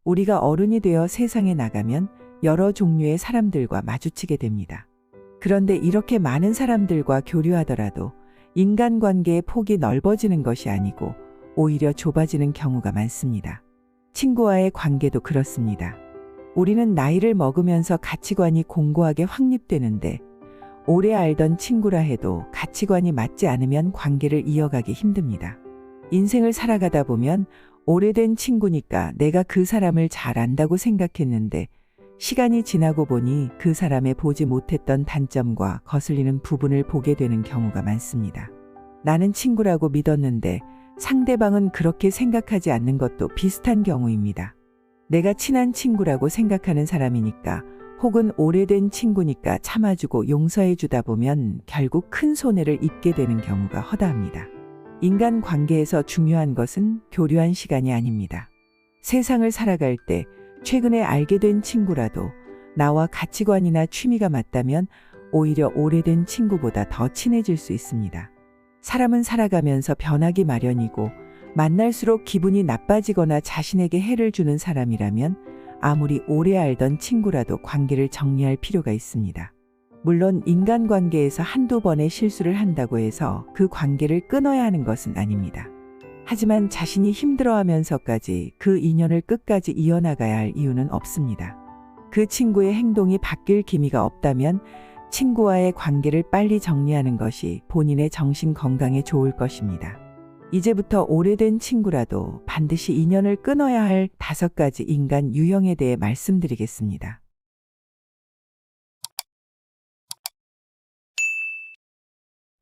우리가 어른이 되어 세상에 나가면 여러 종류의 사람들과 마주치게 됩니다. 그런데 이렇게 많은 사람들과 교류하더라도 인간관계의 폭이 넓어지는 것이 아니고 오히려 좁아지는 경우가 많습니다. 친구와의 관계도 그렇습니다. 우리는 나이를 먹으면서 가치관이 공고하게 확립되는데 오래 알던 친구라 해도 가치관이 맞지 않으면 관계를 이어가기 힘듭니다. 인생을 살아가다 보면 오래된 친구니까 내가 그 사람을 잘 안다고 생각했는데 시간이 지나고 보니 그 사람의 보지 못했던 단점과 거슬리는 부분을 보게 되는 경우가 많습니다. 나는 친구라고 믿었는데 상대방은 그렇게 생각하지 않는 것도 비슷한 경우입니다. 내가 친한 친구라고 생각하는 사람이니까 혹은 오래된 친구니까 참아주고 용서해주다 보면 결국 큰 손해를 입게 되는 경우가 허다합니다. 인간 관계에서 중요한 것은 교류한 시간이 아닙니다. 세상을 살아갈 때 최근에 알게 된 친구라도 나와 가치관이나 취미가 맞다면 오히려 오래된 친구보다 더 친해질 수 있습니다. 사람은 살아가면서 변하기 마련이고 만날수록 기분이 나빠지거나 자신에게 해를 주는 사람이라면 아무리 오래 알던 친구라도 관계를 정리할 필요가 있습니다. 물론 인간관계에서 한두 번의 실수를 한다고 해서 그 관계를 끊어야 하는 것은 아닙니다. 하지만 자신이 힘들어하면서까지 그 인연을 끝까지 이어나가야 할 이유는 없습니다. 그 친구의 행동이 바뀔 기미가 없다면 친구와의 관계를 빨리 정리하는 것이 본인의 정신 건강에 좋을 것입니다. 이제부터 오래된 친구라도 반드시 인연을 끊어야 할 5가지 인간 유형에 대해 말씀드리겠습니다.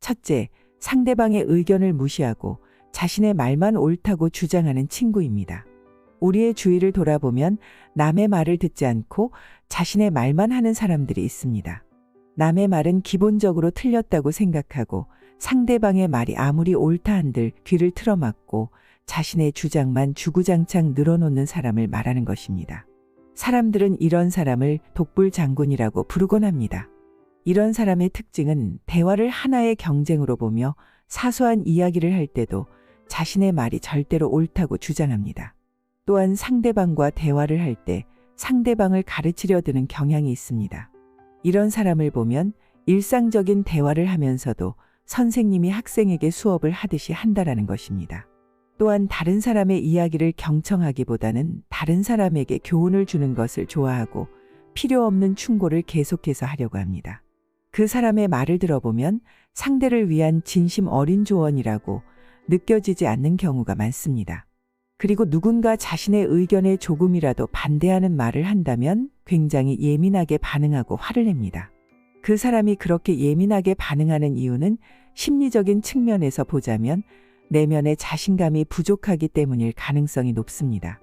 첫째, 상대방의 의견을 무시하고 자신의 말만 옳다고 주장하는 친구입니다. 우리의 주위를 돌아보면 남의 말을 듣지 않고 자신의 말만 하는 사람들이 있습니다. 남의 말은 기본적으로 틀렸다고 생각하고 상대방의 말이 아무리 옳다 한들 귀를 틀어막고 자신의 주장만 주구장창 늘어놓는 사람을 말하는 것입니다. 사람들은 이런 사람을 독불장군이라고 부르곤 합니다. 이런 사람의 특징은 대화를 하나의 경쟁으로 보며 사소한 이야기를 할 때도 자신의 말이 절대로 옳다고 주장합니다. 또한 상대방과 대화를 할 때 상대방을 가르치려 드는 경향이 있습니다. 이런 사람을 보면 일상적인 대화를 하면서도 선생님이 학생에게 수업을 하듯이 한다라는 것입니다. 또한 다른 사람의 이야기를 경청하기보다는 다른 사람에게 교훈을 주는 것을 좋아하고 필요 없는 충고를 계속해서 하려고 합니다. 그 사람의 말을 들어보면 상대를 위한 진심 어린 조언이라고 느껴지지 않는 경우가 많습니다. 그리고 누군가 자신의 의견에 조금이라도 반대하는 말을 한다면 굉장히 예민하게 반응하고 화를 냅니다. 그 사람이 그렇게 예민하게 반응하는 이유는 심리적인 측면에서 보자면 내면의 자신감이 부족하기 때문일 가능성이 높습니다.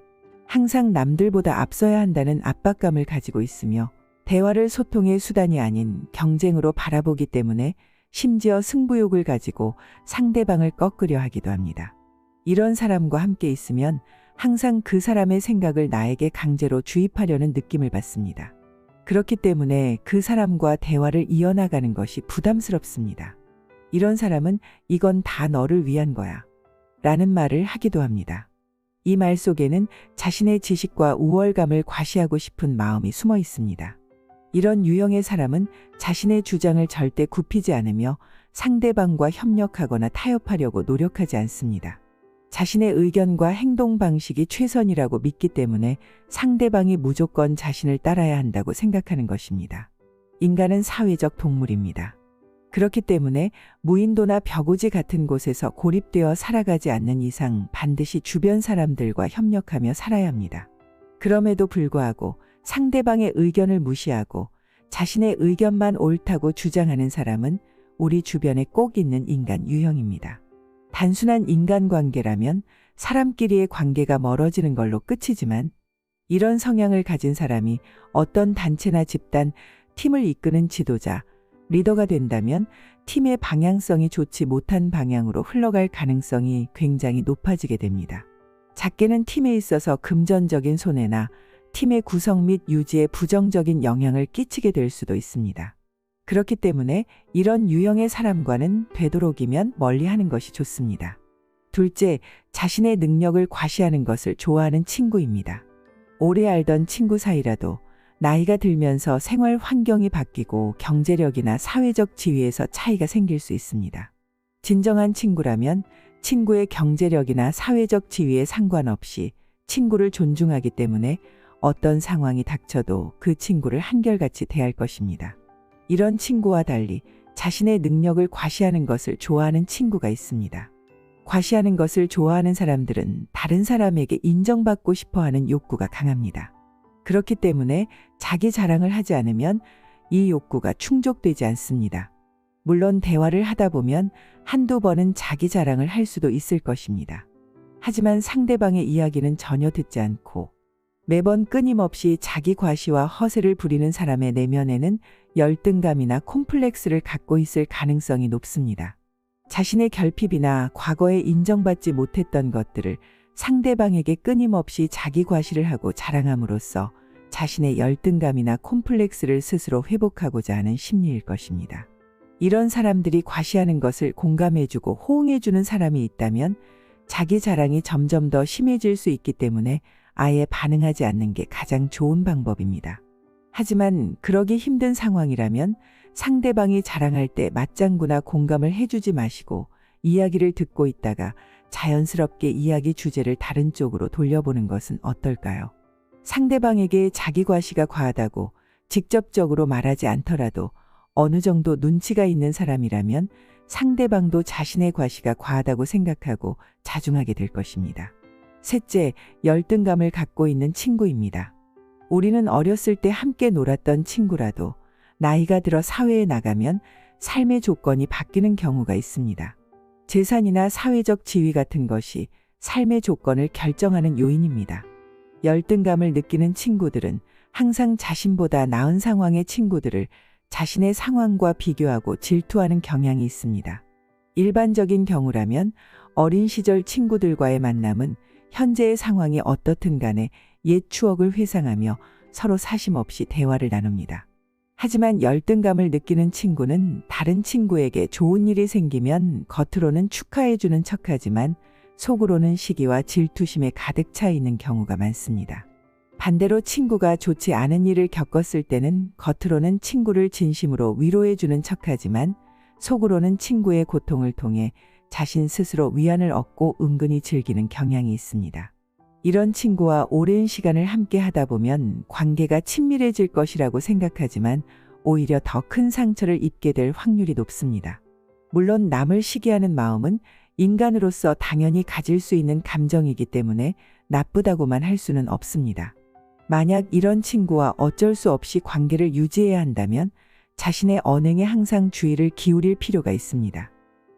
항상 남들보다 앞서야 한다는 압박감을 가지고 있으며 대화를 소통의 수단이 아닌 경쟁으로 바라보기 때문에 심지어 승부욕을 가지고 상대방을 꺾으려 하기도 합니다. 이런 사람과 함께 있으면 항상 그 사람의 생각을 나에게 강제로 주입하려는 느낌을 받습니다. 그렇기 때문에 그 사람과 대화를 이어나가는 것이 부담스럽습니다. 이런 사람은 이건 다 너를 위한 거야 라는 말을 하기도 합니다. 이 말 속에는 자신의 지식과 우월감을 과시하고 싶은 마음이 숨어 있습니다. 이런 유형의 사람은 자신의 주장을 절대 굽히지 않으며 상대방과 협력하거나 타협하려고 노력하지 않습니다. 자신의 의견과 행동 방식이 최선이라고 믿기 때문에 상대방이 무조건 자신을 따라야 한다고 생각하는 것입니다. 인간은 사회적 동물입니다. 그렇기 때문에 무인도나 벽오지 같은 곳에서 고립되어 살아가지 않는 이상 반드시 주변 사람들과 협력하며 살아야 합니다. 그럼에도 불구하고 상대방의 의견을 무시하고 자신의 의견만 옳다고 주장하는 사람은 우리 주변에 꼭 있는 인간 유형입니다. 단순한 인간관계라면 사람끼리의 관계가 멀어지는 걸로 끝이지만 이런 성향을 가진 사람이 어떤 단체나 집단, 팀을 이끄는 지도자, 리더가 된다면 팀의 방향성이 좋지 못한 방향으로 흘러갈 가능성이 굉장히 높아지게 됩니다. 작게는 팀에 있어서 금전적인 손해나 팀의 구성 및 유지에 부정적인 영향을 끼치게 될 수도 있습니다. 그렇기 때문에 이런 유형의 사람과는 되도록이면 멀리하는 것이 좋습니다. 둘째, 자신의 능력을 과시하는 것을 좋아하는 친구입니다. 오래 알던 친구 사이라도 나이가 들면서 생활 환경이 바뀌고 경제력이나 사회적 지위에서 차이가 생길 수 있습니다. 진정한 친구라면 친구의 경제력이나 사회적 지위에 상관없이 친구를 존중하기 때문에 어떤 상황이 닥쳐도 그 친구를 한결같이 대할 것입니다. 이런 친구와 달리 자신의 능력을 과시하는 것을 좋아하는 친구가 있습니다. 과시하는 것을 좋아하는 사람들은 다른 사람에게 인정받고 싶어하는 욕구가 강합니다. 그렇기 때문에 자기 자랑을 하지 않으면 이 욕구가 충족되지 않습니다. 물론 대화를 하다 보면 한두 번은 자기 자랑을 할 수도 있을 것입니다. 하지만 상대방의 이야기는 전혀 듣지 않고 매번 끊임없이 자기 과시와 허세를 부리는 사람의 내면에는 열등감이나 콤플렉스를 갖고 있을 가능성이 높습니다. 자신의 결핍이나 과거에 인정받지 못했던 것들을 상대방에게 끊임없이 자기 과시를 하고 자랑함으로써 자신의 열등감이나 콤플렉스를 스스로 회복하고자 하는 심리일 것입니다. 이런 사람들이 과시하는 것을 공감해주고 호응해주는 사람이 있다면 자기 자랑이 점점 더 심해질 수 있기 때문에 아예 반응하지 않는 게 가장 좋은 방법입니다. 하지만 그러기 힘든 상황이라면 상대방이 자랑할 때 맞장구나 공감을 해주지 마시고 이야기를 듣고 있다가 자연스럽게 이야기 주제를 다른 쪽으로 돌려보는 것은 어떨까요? 상대방에게 자기 과시가 과하다고 직접적으로 말하지 않더라도 어느 정도 눈치가 있는 사람이라면 상대방도 자신의 과시가 과하다고 생각하고 자중하게 될 것입니다. 셋째, 열등감을 갖고 있는 친구입니다. 우리는 어렸을 때 함께 놀았던 친구라도 나이가 들어 사회에 나가면 삶의 조건이 바뀌는 경우가 있습니다. 재산이나 사회적 지위 같은 것이 삶의 조건을 결정하는 요인입니다. 열등감을 느끼는 친구들은 항상 자신보다 나은 상황의 친구들을 자신의 상황과 비교하고 질투하는 경향이 있습니다. 일반적인 경우라면 어린 시절 친구들과의 만남은 현재의 상황이 어떻든 간에 옛 추억을 회상하며 서로 사심없이 대화를 나눕니다. 하지만 열등감을 느끼는 친구는 다른 친구에게 좋은 일이 생기면 겉으로는 축하해주는 척하지만 속으로는 시기와 질투심에 가득 차 있는 경우가 많습니다. 반대로 친구가 좋지 않은 일을 겪었을 때는 겉으로는 친구를 진심으로 위로해주는 척하지만 속으로는 친구의 고통을 통해 자신 스스로 위안을 얻고 은근히 즐기는 경향이 있습니다. 이런 친구와 오랜 시간을 함께 하다 보면 관계가 친밀해질 것이라고 생각하지만 오히려 더 큰 상처를 입게 될 확률이 높습니다. 물론 남을 시기하는 마음은 인간으로서 당연히 가질 수 있는 감정이기 때문에 나쁘다고만 할 수는 없습니다. 만약 이런 친구와 어쩔 수 없이 관계를 유지해야 한다면 자신의 언행에 항상 주의를 기울일 필요가 있습니다.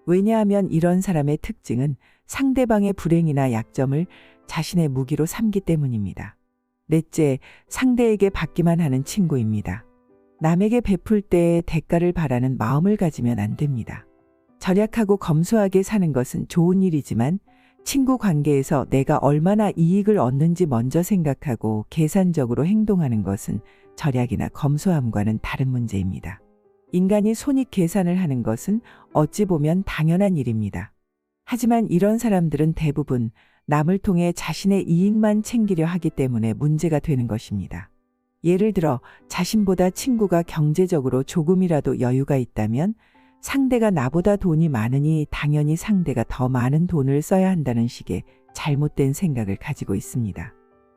왜냐하면 이런 사람의 특징은 상대방의 불행이나 약점을 자신의 무기로 삼기 때문입니다. 넷째, 상대에게 받기만 하는 친구입니다. 남에게 베풀 때에 대가를 바라는 마음을 가지면 안 됩니다. 절약하고 검소하게 사는 것은 좋은 일이지만 친구 관계에서 내가 얼마나 이익을 얻는지 먼저 생각하고 계산적으로 행동하는 것은 절약이나 검소함과는 다른 문제입니다. 인간이 손익 계산을 하는 것은 어찌 보면 당연한 일입니다. 하지만 이런 사람들은 대부분 남을 통해 자신의 이익만 챙기려 하기 때문에 문제가 되는 것입니다. 예를 들어 자신보다 친구가 경제적으로 조금이라도 여유가 있다면 상대가 나보다 돈이 많으니 당연히 상대가 더 많은 돈을 써야 한다는 식의 잘못된 생각을 가지고 있습니다.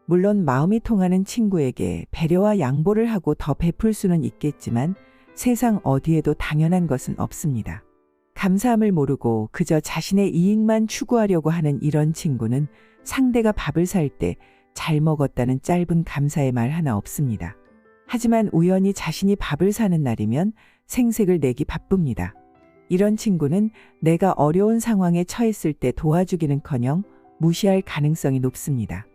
물론 마음이 통하는 친구에게 배려와 양보를 하고 더 베풀 수는 있겠지만 세상 어디에도 당연한 것은 없습니다. 감사함을 모르고 그저 자신의 이익만 추구하려고 하는 이런 친구는 상대가 밥을 살 때 잘 먹었다는 짧은 감사의 말 하나 없습니다. 하지만 우연히 자신이 밥을 사는 날이면 생색을 내기 바쁩니다. 이런 친구는 내가 어려운 상황에 처했을 때 도와주기는커녕 무시할 가능성이 높습니다.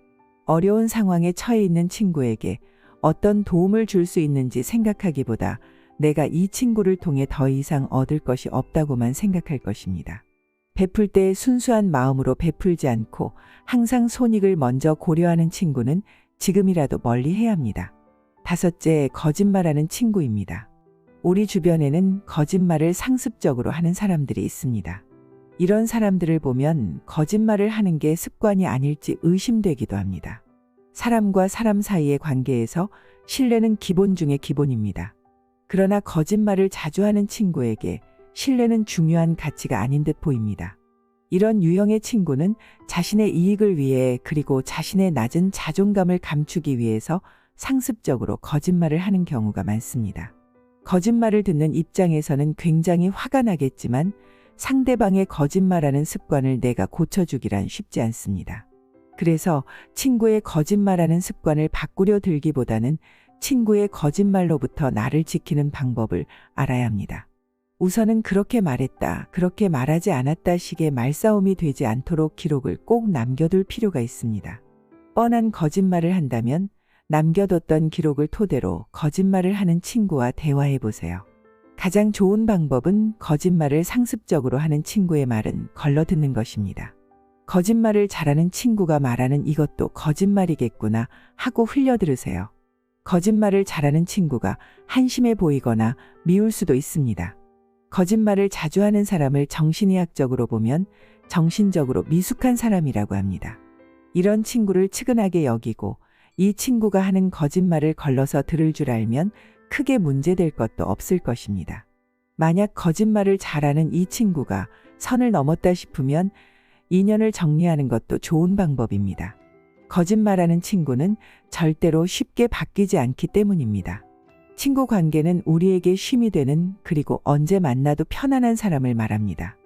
어려운 상황에 처해 있는 친구에게 어떤 도움을 줄 수 있는지 생각하기보다 내가 이 친구를 통해 더 이상 얻을 것이 없다고만 생각할 것입니다. 베풀 때 순수한 마음으로 베풀지 않고 항상 손익을 먼저 고려하는 친구는 지금이라도 멀리해야 합니다. 다섯째, 거짓말하는 친구입니다. 우리 주변에는 거짓말을 상습적으로 하는 사람들이 있습니다. 이런 사람들을 보면 거짓말을 하는 게 습관이 아닐지 의심되기도 합니다. 사람과 사람 사이의 관계에서 신뢰는 기본 중의 기본입니다. 그러나 거짓말을 자주 하는 친구에게 신뢰는 중요한 가치가 아닌 듯 보입니다. 이런 유형의 친구는 자신의 이익을 위해 그리고 자신의 낮은 자존감을 감추기 위해서 상습적으로 거짓말을 하는 경우가 많습니다. 거짓말을 듣는 입장에서는 굉장히 화가 나겠지만 상대방의 거짓말하는 습관을 내가 고쳐주기란 쉽지 않습니다. 그래서 친구의 거짓말하는 습관을 바꾸려 들기보다는 친구의 거짓말로부터 나를 지키는 방법을 알아야 합니다. 우선은 그렇게 말했다, 그렇게 말하지 않았다 식의 말싸움이 되지 않도록 기록을 꼭 남겨둘 필요가 있습니다. 뻔한 거짓말을 한다면 남겨뒀던 기록을 토대로 거짓말을 하는 친구와 대화해 보세요. 가장 좋은 방법은 거짓말을 상습적으로 하는 친구의 말은 걸러듣는 것입니다. 거짓말을 잘하는 친구가 말하는 이것도 거짓말이겠구나 하고 흘려들으세요. 거짓말을 잘하는 친구가 한심해 보이거나 미울 수도 있습니다. 거짓말을 자주 하는 사람을 정신의학적으로 보면 정신적으로 미숙한 사람이라고 합니다. 이런 친구를 측은하게 여기고 이 친구가 하는 거짓말을 걸러서 들을 줄 알면 크게 문제될 것도 없을 것입니다. 만약 거짓말을 잘하는 이 친구가 선을 넘었다 싶으면 인연을 정리하는 것도 좋은 방법입니다. 거짓말하는 친구는 절대로 쉽게 바뀌지 않기 때문입니다. 친구 관계는 우리에게 쉼이 되는 그리고 언제 만나도 편안한 사람을 말합니다.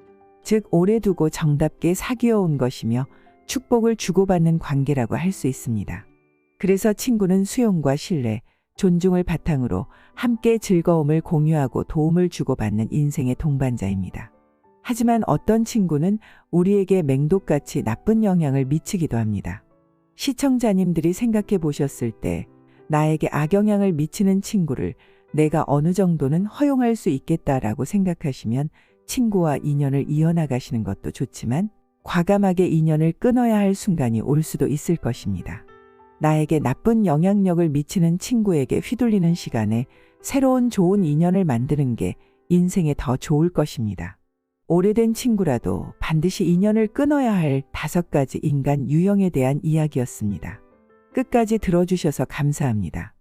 즉 오래 두고 정답게 사귀어 온 것이며 축복을 주고받는 관계라고 할 수 있습니다. 그래서 친구는 수용과 신뢰, 존중을 바탕으로 함께 즐거움을 공유하고 도움을 주고받는 인생의 동반자입니다. 하지만 어떤 친구는 우리에게 맹독같이 나쁜 영향을 미치기도 합니다. 시청자님들이 생각해 보셨을 때 나에게 악영향을 미치는 친구를 내가 어느 정도는 허용할 수 있겠다라고 생각하시면 친구와 인연을 이어나가시는 것도 좋지만 과감하게 인연을 끊어야 할 순간이 올 수도 있을 것입니다. 나에게 나쁜 영향력을 미치는 친구에게 휘둘리는 시간에 새로운 좋은 인연을 만드는 게 인생에 더 좋을 것입니다. 오래된 친구라도 반드시 인연을 끊어야 할 5가지 인간 유형에 대한 이야기였습니다. 끝까지 들어주셔서 감사합니다.